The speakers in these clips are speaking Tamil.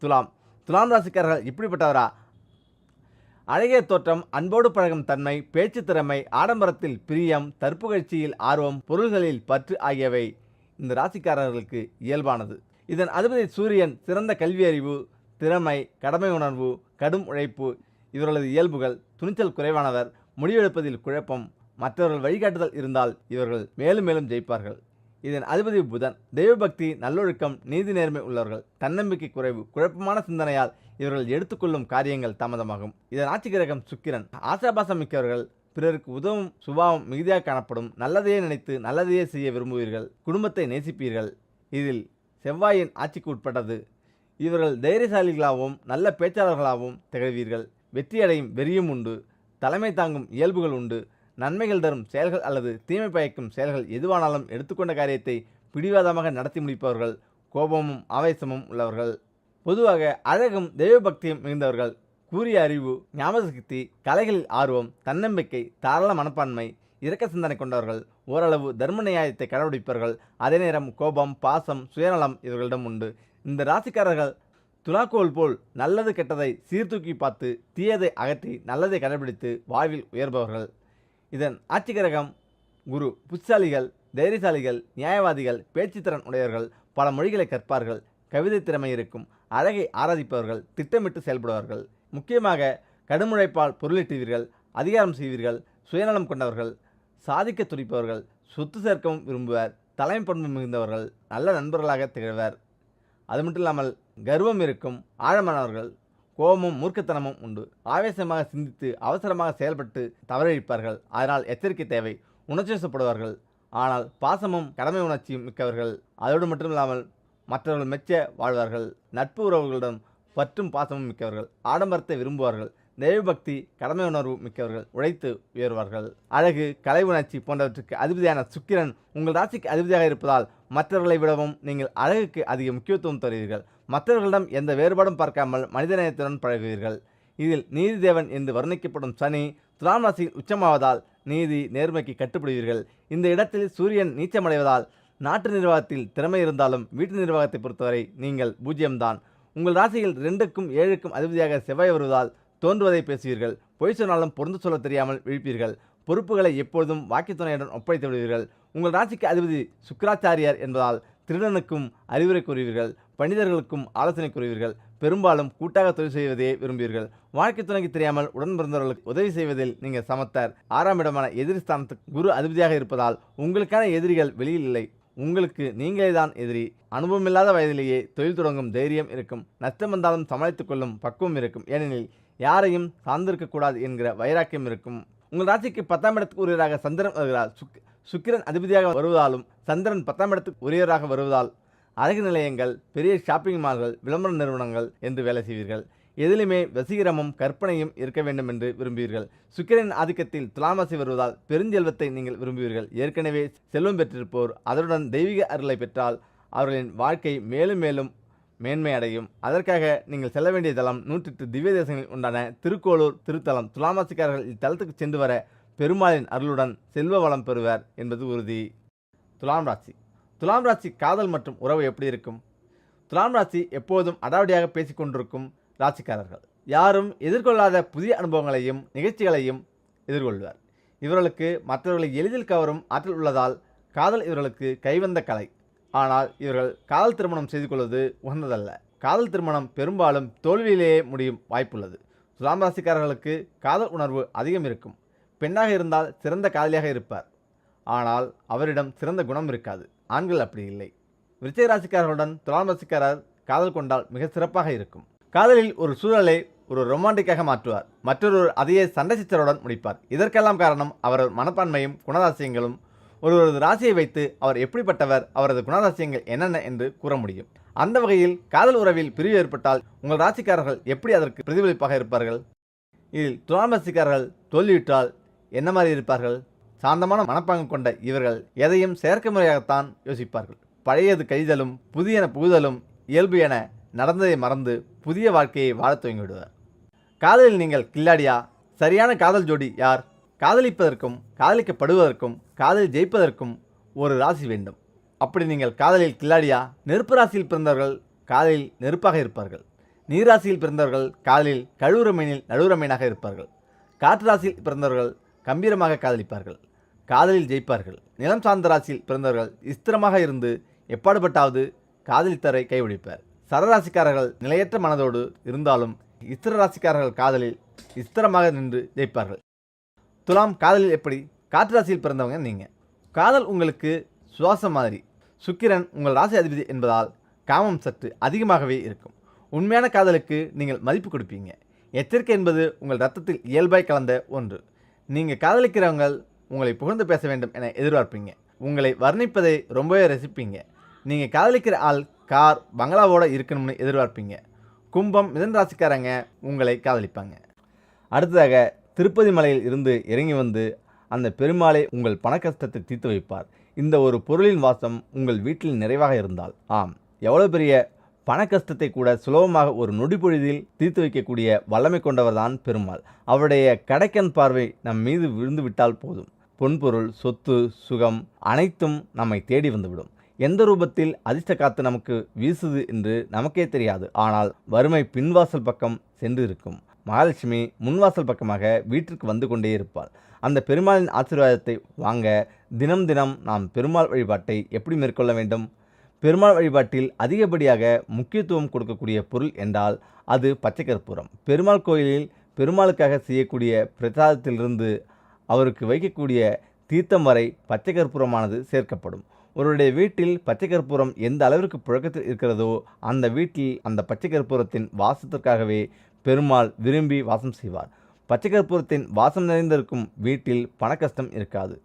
துலாம். துலாம் ராசிக்காரர்கள் இப்படிப்பட்டவரா? அழகிய தோற்றம், அன்போடு பழகும் தன்மை, பேச்சு திறமை, ஆடம்பரத்தில் பிரியம், தற்புகழ்ச்சியில் ஆர்வம், பொருள்களில் பற்று ஆகியவை இந்த ராசிக்காரர்களுக்கு இயல்பானது. இதன் அதிபதி சூரியன் சிறந்த கல்வி அறிவு, திறமை, கடமை உணர்வு, கடும் உழைப்பு இவர்களது இயல்புகள். துணிச்சல் குறைவானவர், முடிவெடுப்பதில் குழப்பம், மற்றவர்கள் வழிகாட்டுதல் இருந்தால் இவர்கள் மேலும் மேலும் ஜெயிப்பார்கள். இதன் அதிபதி புதன். தெய்வபக்தி, நல்லொழுக்கம், நீதி நேர்மை உள்ளவர்கள். தன்னம்பிக்கை குறைவு, குழப்பமான சிந்தனையால் இவர்கள் எடுத்துக்கொள்ளும் காரியங்கள் தாமதமாகும். இதன் ஆட்சி கிரகம் சுக்கிரன். ஆசாபாசம் மிக்கவர்கள், பிறருக்கு உதவும் சுபாவம் மிகுதியாக காணப்படும். நல்லதையே நினைத்து நல்லதையே செய்ய விரும்புவீர்கள். குடும்பத்தை நேசிப்பீர்கள். இதில் செவ்வாயின் ஆட்சிக்கு உட்பட்டது. இவர்கள் தைரியசாலிகளாகவும் நல்ல பேச்சாளர்களாகவும் திகழ்வீர்கள். வெற்றியடையும் வெறியும் உண்டு. தலைமை தாங்கும் இயல்புகள் உண்டு. நன்மைகள் தரும் செயல்கள் அல்லது தீமை பயக்கும் செயல்கள் எதுவானாலும் எடுத்துக்கொண்ட காரியத்தை பிடிவாதமாக நடத்தி முடிப்பவர்கள். கோபமும் ஆவேசமும் உள்ளவர்கள். பொதுவாக அழகும் தெய்வபக்தியும் மிகுந்தவர்கள். கூறிய அறிவு, ஞாபகசக்தி, கலைகளில் ஆர்வம், தன்னம்பிக்கை, தாராள மனப்பான்மை, இரக்க சிந்தனை கொண்டவர்கள். ஓரளவு தர்ம நியாயத்தை கடைபிடிப்பவர்கள். அதே நேரம் கோபம், பாசம், சுயநலம் இவர்களிடம் உண்டு. இந்த ராசிக்காரர்கள் துலாக்கோல் போல் நல்லது கெட்டதை சீர்தூக்கி பார்த்து தீயதை அகற்றி நல்லதை கடைபிடித்து வாழ்வில் உயர்பவர்கள். இதன் ஆட்சி கிரகம் குரு. புத்திசாலிகள், தைரியசாலிகள், நியாயவாதிகள், பேச்சுத்திறன் உடையவர்கள், பல மொழிகளை கற்பார்கள். கவிதை திறமை இருக்கும். அழகை ஆராதிப்பவர்கள், திட்டமிட்டு செயல்படுவார்கள். முக்கியமாக கடுமுழைப்பால் பொருளீட்டுவீர்கள். அதிகாரம் செய்வீர்கள். சுயநலம் கொண்டவர்கள், சாதிக்க துடிப்பவர்கள், சொத்து சேர்க்கவும் விரும்புவர். தலைமை பண்பு மிகுந்தவர்கள், நல்ல நண்பர்களாக திகழ்வர். அது மட்டும் இல்லாமல் கர்வம் இருக்கும். ஆழமானவர்கள். கோபமும் மூர்க்கத்தனமும் உண்டு. ஆவேசமாக சிந்தித்து அவசரமாக செயல்பட்டு தவறழிப்பார்கள். அதனால் எச்சரிக்கை தேவை. உணர்ச்சிவசப்படுவார்கள். ஆனால் பாசமும் கடமை உணர்ச்சியும் மிக்கவர்கள். அதோடு மட்டுமில்லாமல் மற்றவர்கள் மெச்ச வாழ்வார்கள். நட்பு உறவுகளிடம் பற்றும் பாசமும் மிக்கவர்கள். ஆடம்பரத்தை விரும்புவார்கள். தெய்வபக்தி, கடமை உணர்வு மிக்கவர்கள். உழைத்து உயர்வார்கள். அழகு, கலை உணர்ச்சி போன்றவற்றுக்கு அதிபதியான சுக்கிரன் உங்கள் ராசிக்கு அதிபதியாக இருப்பதால் மற்றவர்களை விடவும் நீங்கள் அழகுக்கு அதிக முக்கியத்துவம் தருவீர்கள். மற்றவர்களிடம் எந்த வேறுபாடும் பார்க்காமல் மனிதநேயத்துடன் பழகுவீர்கள். இதில் நீதி தேவன் என்று வர்ணிக்கப்படும் சனி துலாம் ராசியில் உச்சமாவதால் நீதி நேர்மைக்கு கட்டுப்படுவீர்கள். இந்த இடத்தில் சூரியன் நீச்சமடைவதால் நாட்டு நிர்வாகத்தில் திறமை இருந்தாலும் வீட்டு நிர்வாகத்தை பொறுத்தவரை நீங்கள் பூஜ்ஜியம்தான். உங்கள் ராசியில் 2க்கும் 7க்கும் அதிபதியாக செவ்வாய் வருவதால் தோன்றுவதை பேசுவீர்கள். பொய் சொன்னாலும் பொருந்து சொல்ல தெரியாமல் விழிப்பீர்கள். பொறுப்புகளை எப்பொழுதும் வாக்கித்துணையுடன் ஒப்படைத்து விடுவீர்கள். உங்கள் ராசிக்கு அதிபதி சுக்கிராச்சாரியார் என்பதால் திருடனுக்கும் அறிவுரை கூறுவீர்கள். பண்டிதர்களுக்கும் ஆலோசனை கூறுவீர்கள். பெரும்பாலும் கூட்டாக தொழில் செய்வதையே விரும்புவீர்கள். வாழ்க்கை துணைக்கு தெரியாமல் உடன் பிறந்தவர்களுக்கு உதவி செய்வதில் நீங்கள் சமத்தர். 6ஆம் இடமான எதிரி ஸ்தானத்துக்கு குரு அதிபதியாக இருப்பதால் உங்களுக்கான எதிரிகள் வெளியில் இல்லை. உங்களுக்கு நீங்களே தான் எதிரி. அனுபவமில்லாத வயதிலேயே தொழில் தொடங்கும் தைரியம் இருக்கும். நஷ்டம் வந்தாலும் சமாளித்துக் கொள்ளும் பக்குவம் இருக்கும். ஏனெனில் யாரையும் சார்ந்திருக்கக்கூடாது என்கிற வைராக்கியம் இருக்கும். உங்கள் ராசிக்கு 10ஆம் இடத்துக்கு உரியவராக சந்திரன் வருகிறார். சுக்கிரன் அதிபதியாக வருவதாலும் சந்திரன் 10ஆம் இடத்துக்கு உரியவராக வருவதால் அழகு நிலையங்கள், பெரிய ஷாப்பிங் மால்கள், விளம்பர நிறுவனங்கள் என்று வேலை செய்வீர்கள். எதிலுமே வசீகரமும் கற்பனையும் இருக்க வேண்டும் என்று விரும்புவீர்கள். சுக்கிரனின் ஆதிக்கத்தில் துலாம் ராசி வருவதால் பெருஞ்செல்வத்தை நீங்கள் விரும்புவீர்கள். ஏற்கனவே செல்வம் பெற்றிருப்போர் அதனுடன் தெய்வீக அருளை பெற்றால் அவர்களின் வாழ்க்கை மேலும் மேலும் மேன்மை அடையும். அதற்காக நீங்கள் செல்ல வேண்டிய தலம் 108 திவ்ய தேசங்களில் உண்டான திருக்கோளூர் திருத்தலம். துலாம் ராசிக்காரர்கள் இத்தலத்துக்கு சென்று வர பெருமாளின் அருளுடன் செல்வ வளம் பெறுவர் என்பது உறுதி. துலாம் ராசி. துலாம் ராசி காதல் மற்றும் உறவு எப்படி இருக்கும்? துலாம் ராசி எப்போதும் அடாவடியாக பேசிக்கொண்டிருக்கும் ராசிக்காரர்கள். யாரும் எதிர்கொள்ளாத புதிய அனுபவங்களையும் நிகழ்ச்சிகளையும் எதிர்கொள்வார். இவர்களுக்கு மற்றவர்களை எளிதில் கவரும் ஆற்றல் உள்ளதால் காதல் இவர்களுக்கு கைவந்த கலை. ஆனால் இவர்கள் காதல் திருமணம் செய்து கொள்வது உகந்ததல்ல. காதல் திருமணம் பெரும்பாலும் தோல்வியிலேயே முடியும் வாய்ப்புள்ளது. துலாம் ராசிக்காரர்களுக்கு காதல் உணர்வு அதிகம் இருக்கும். பெண்ணாக இருந்தால் சிறந்த காதலியாக இருப்பார். ஆனால் அவரிடம் சிறந்த குணம் இருக்காது. ஆண்கள் அப்படி இல்லை. விருச்சிக ராசிக்காரர்களுடன் துலாம் ராசிக்காரர் காதல் கொண்டால் மிக சிறப்பாக இருக்கும். காதலில் ஒரு சூழலை ஒரு ரொமான்டிக்காக மாற்றுவார். மற்றொரு அதையே சண்டை சித்தருடன் முடிப்பார். இதற்கெல்லாம் காரணம் அவரது மனப்பான்மையும் குணராசியங்களும். ஒருவரது ராசியை வைத்து அவர் எப்படிப்பட்டவர், அவரது குணராசியங்கள் என்னென்ன என்று கூற முடியும். அந்த வகையில் காதல் உறவில் பிரிவு ஏற்பட்டால் உங்கள் ராசிக்காரர்கள் எப்படி அதற்கு பிரதிபலிப்பாக இருப்பார்கள்? இதில் துலாம் ராசிக்காரர்கள் தோல்வியுற்றால் என்ன மாதிரி இருப்பார்கள்? சாந்தமான மனப்பாங்கு கொண்ட இவர்கள் எதையும் செயற்கை முறையாகத்தான் யோசிப்பார்கள். பழையது கழிதலும் புதியன புகுதலும் இயல்பு என நடந்ததை மறந்து புதிய வாழ்க்கையை வாழத் துவங்கிவிடுவார். காதலில் நீங்கள் கில்லாடியா? சரியான காதல் ஜோடி யார்? காதலிப்பதற்கும் காதலிக்கப்படுவதற்கும் காதலில் ஜெயிப்பதற்கும் ஒரு ராசி வேண்டும். அப்படி நீங்கள் காதலில் கில்லாடியா? நெருப்பு ராசியில் பிறந்தவர்கள் காதலில் நெருப்பாக இருப்பார்கள். நீராசியில் பிறந்தவர்கள் காதலில் கழுவுற மீனில் நழுவுற மீனாக இருப்பார்கள். காற்று ராசியில் பிறந்தவர்கள் கம்பீரமாக காதலிப்பார்கள், காதலில் ஜெயிப்பார்கள். நிலம் சார்ந்த ராசியில் பிறந்தவர்கள் ஸ்திரமாக இருந்து எப்பாடுபட்டாவது காதலித்தரை கைவிடிப்பார். சரராசிக்காரர்கள் நிலையற்ற மனதோடு இருந்தாலும் ஸ்திர ராசிக்காரர்கள் காதலில் ஸ்திரமாக நின்று ஜெயிப்பார்கள். துலாம் காதலில் எப்படி? காற்று ராசியில் பிறந்தவங்க நீங்கள். காதல் உங்களுக்கு சுவாசம் மாதிரி. சுக்கிரன் உங்கள் ராசி அதிபதி என்பதால் காமம் சற்று அதிகமாகவே இருக்கும். உண்மையான காதலுக்கு நீங்கள் மதிப்பு கொடுப்பீங்க. எச்சரிக்கை என்பது உங்கள் ரத்தத்தில் இயல்பாய் கலந்த ஒன்று. நீங்கள் காதலிக்கிறவங்க உங்களை புகழ்ந்து பேச வேண்டும் என எதிர்பார்ப்பீங்க. உங்களை வர்ணிப்பதை ரொம்பவே ரசிப்பீங்க. நீங்கள் காதலிக்கிற ஆள் கார் பங்களாவோடு இருக்கணும்னு எதிர்பார்ப்பீங்க. கும்பம் மிதன ராசிக்காரங்க உங்களை காதலிப்பாங்க. அடுத்ததாக திருப்பதி மலையில் இருந்து இறங்கி வந்து அந்த பெருமாளை உங்கள் பண கஷ்டத்தை தீர்த்து வைப்பார். இந்த ஒரு பொருளின் வாசம் உங்கள் வீட்டில் நிறைவாக இருந்தால், ஆம், எவ்வளோ பெரிய பண கஷ்டத்தை கூட சுலபமாக ஒரு நொடி பொழுதில் தீர்த்து வைக்கக்கூடிய வல்லமை கொண்டவர் தான் பெருமாள். அவருடைய கடைக்கண் பார்வை நம் மீது விழுந்து விட்டால் போதும், பொன்பொருள், சொத்து, சுகம் அனைத்தும் நம்மை தேடி வந்துவிடும். எந்த ரூபத்தில் அதிர்ஷ்ட காத்து நமக்கு வீசுது என்று நமக்கே தெரியாது. ஆனால் வறுமை பின்வாசல் பக்கம் சென்று இருக்கும். மகாலட்சுமி முன்வாசல் பக்கமாக வீட்டிற்கு வந்து கொண்டே இருப்பாள். அந்த பெருமாளின் ஆசீர்வாதத்தை வாங்க தினம் தினம் நாம் பெருமாள் வழிபாட்டை எப்படி மேற்கொள்ள வேண்டும்? பெருமாள் வழிபாட்டில் அதிகப்படியாக முக்கியத்துவம் கொடுக்கக்கூடிய பொருள் என்றால் அது பச்சை கற்பூரம். பெருமாள் கோயிலில் பெருமாளுக்காக செய்யக்கூடிய பிரசாதத்திலிருந்து அவருக்கு வைக்கக்கூடிய தீர்த்தம் வரை பச்சை கற்பூரமானது சேர்க்கப்படும். ஒருவருடைய வீட்டில் பச்சை கற்பூரம் எந்த அளவிற்கு புழக்கத்தில் இருக்கிறதோ அந்த வீட்டில் அந்த பச்சை கற்பூரத்தின் வாசத்திற்காகவே பெருமாள் விரும்பி வாசம் செய்வார். பச்சை கற்பூரத்தின் வாசம் நிறைந்திருக்கும் வீட்டில் பண கஷ்டம் இருக்காது.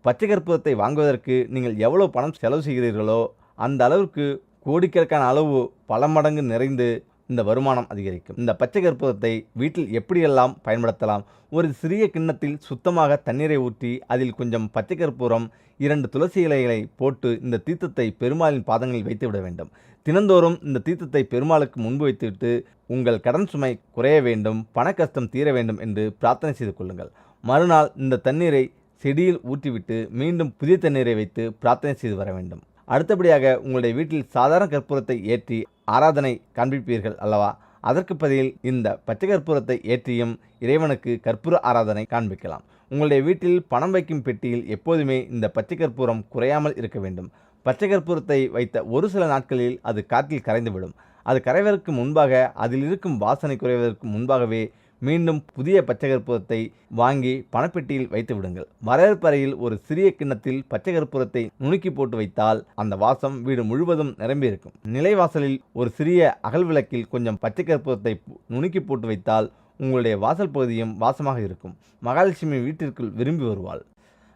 பச்சை கற்பூரத்தை வாங்குவதற்கு நீங்கள் எவ்வளோ பணம் செலவு செய்கிறீர்களோ அந்த அளவிற்கு கோடிக்கணக்கான அளவு பல மடங்கு நிறைந்து இந்த வருமானம் அதிகரிக்கும். இந்த பச்சை கற்பூரத்தை வீட்டில் எப்படியெல்லாம் பயன்படுத்தலாம்? ஒரு சிறிய கிண்ணத்தில் சுத்தமாக தண்ணீரை ஊற்றி அதில் கொஞ்சம் பச்சை கற்பூரம், 2 துளசி இலைகளை போட்டு இந்த தீர்த்தத்தை பெருமாளின் பாதங்களில் வைத்து விட வேண்டும். தினந்தோறும் இந்த தீர்த்தத்தை பெருமாளுக்கு முன்பு வைத்துவிட்டு உங்கள் கடன் சுமை குறைய வேண்டும், பண கஷ்டம் தீர வேண்டும் என்று பிரார்த்தனை செய்து கொள்ளுங்கள். மறுநாள் இந்த தண்ணீரை செடியில் ஊற்றிவிட்டு மீண்டும் புதிய தண்ணீரை வைத்து பிரார்த்தனை செய்து வர வேண்டும். அடுத்தபடியாக உங்களுடைய வீட்டில் சாதாரண கற்பூரத்தை ஏற்றி ஆராதனை காண்பிப்பீர்கள் அல்லவா? அதற்கு பதில் இந்த பச்சை கற்பூரத்தை ஏற்றியும் இறைவனுக்கு கற்பூர ஆராதனை காண்பிக்கலாம். உங்களுடைய வீட்டில் பணம் வைக்கும் பெட்டியில் எப்போதுமே இந்த பச்சை கற்பூரம் குறையாமல் இருக்க வேண்டும். பச்சை கற்பூரத்தை வைத்த ஒரு சில நாட்களில் அது காற்றில் கரைந்துவிடும். அது கரைவதற்கு முன்பாக, அதில் இருக்கும் வாசனை குறைவதற்கு முன்பாகவே மீண்டும் புதிய பச்சை கற்பூரத்தை வாங்கி பணப்பெட்டியில் வைத்து விடுங்கள். வரவேற்பறையில் ஒரு சிறிய கிண்ணத்தில் பச்சை கற்பூரத்தை நுணுக்கி போட்டு வைத்தால் அந்த வாசம் வீடு முழுவதும் நிரம்பியிருக்கும். நிலைவாசலில் ஒரு சிறிய அகல் விளக்கில் கொஞ்சம் பச்சை கற்பூரத்தை நுணுக்கி போட்டு வைத்தால் உங்களுடைய வாசல் பகுதியும் வாசமாக இருக்கும். மகாலட்சுமி வீட்டிற்குள் விரும்பி வருவாள்.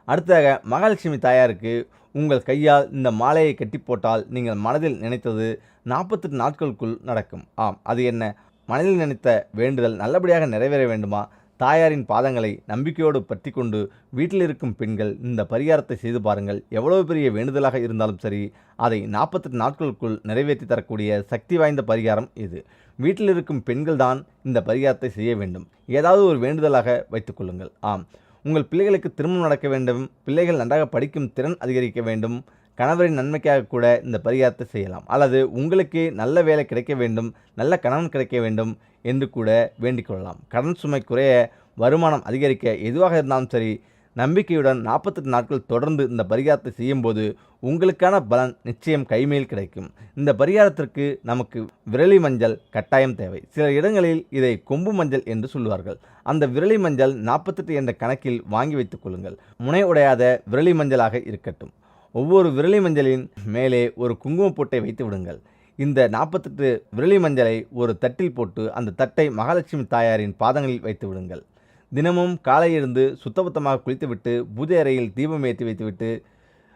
அடுத்ததாக மகாலட்சுமி தாயாருக்கு உங்கள் கையால் இந்த மாலையை கட்டி போட்டால் நீங்கள் மனதில் நினைத்தது 48 நாட்களுக்குள் நடக்கும். ஆம், அது என்ன? மனதில் நினைத்த வேண்டுதல் நல்லபடியாக நிறைவேற வேண்டுமா? தாயாரின் பாதங்களை நம்பிக்கையோடு பற்றி கொண்டு வீட்டில் இருக்கும் பெண்கள் இந்த பரிகாரத்தை செய்து பாருங்கள். எவ்வளவு பெரிய வேண்டுதலாக இருந்தாலும் சரி, அதை 48 நாட்களுக்குள் நிறைவேற்றி தரக்கூடிய சக்தி வாய்ந்த பரிகாரம் இது. வீட்டில் இருக்கும் பெண்கள் தான் இந்த பரிகாரத்தை செய்ய வேண்டும். ஏதாவது ஒரு வேண்டுதலாக வைத்துக்கொள்ளுங்கள். ஆம், உங்கள் பிள்ளைகளுக்கு திருமணம் நடக்க வேண்டும், பிள்ளைகள் நன்றாக படிக்கும் திறன் அதிகரிக்க வேண்டும், கணவரின் நன்மைக்காக கூட இந்த பரிகாரத்தை செய்யலாம். அல்லது உங்களுக்கே நல்ல வேலை கிடைக்க வேண்டும், நல்ல கணவன் கிடைக்க வேண்டும் என்று கூட வேண்டிக் கொள்ளலாம். கடன் சுமை குறைய, வருமானம் அதிகரிக்க, எதுவாக இருந்தாலும் சரி, நம்பிக்கையுடன் 48 நாட்கள் தொடர்ந்து இந்த பரிகாரத்தை செய்யும்போது உங்களுக்கான பலன் நிச்சயம் கைமேல் கிடைக்கும். இந்த பரிகாரத்திற்கு நமக்கு விரலி மஞ்சள் கட்டாயம் தேவை. சில இடங்களில் இதை கொம்பு மஞ்சள் என்று சொல்லுவார்கள். அந்த விரலி மஞ்சள் 48 என்ற கணக்கில் வாங்கி வைத்துக் கொள்ளுங்கள். முனை உடையாத விரலி மஞ்சளாக இருக்கட்டும். ஒவ்வொரு விரலி மஞ்சளின் மேலே ஒரு குங்குமப் பொட்டை வைத்து விடுங்கள். இந்த 48 விரலி மஞ்சளை ஒரு தட்டில் போட்டு அந்த தட்டை மகாலட்சுமி தாயாரின் பாதங்களில் வைத்து விடுங்கள். தினமும் காலை எழுந்து சுத்தபத்தமாக குளித்துவிட்டு பூஜை அறையில் தீபம் ஏற்றி வைத்துவிட்டு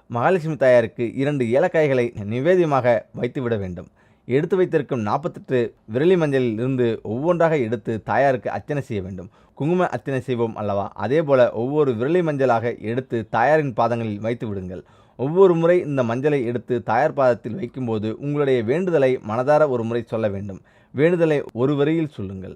மகாலட்சுமி தாயாருக்கு 2 ஏலக்காய்களை நிவேதியமாக வைத்துவிட வேண்டும். எடுத்து வைத்திருக்கும் 48 விரலி மஞ்சளில் இருந்து ஒவ்வொன்றாக எடுத்து தாயாருக்கு அர்ச்சனை செய்ய வேண்டும். குங்கும அர்ச்சனை செய்வோம் அல்லவா? அதேபோல ஒவ்வொரு விரலி மஞ்சளாக எடுத்து தாயாரின் பாதங்களில் வைத்து விடுங்கள். ஒவ்வொரு முறை இந்த மஞ்சளை எடுத்து தாயார் பாதத்தில் வைக்கும்போது உங்களுடைய வேண்டுதலை மனதார ஒரு முறை சொல்ல வேண்டும். வேண்டுதலை ஒரு வரியில் சொல்லுங்கள்.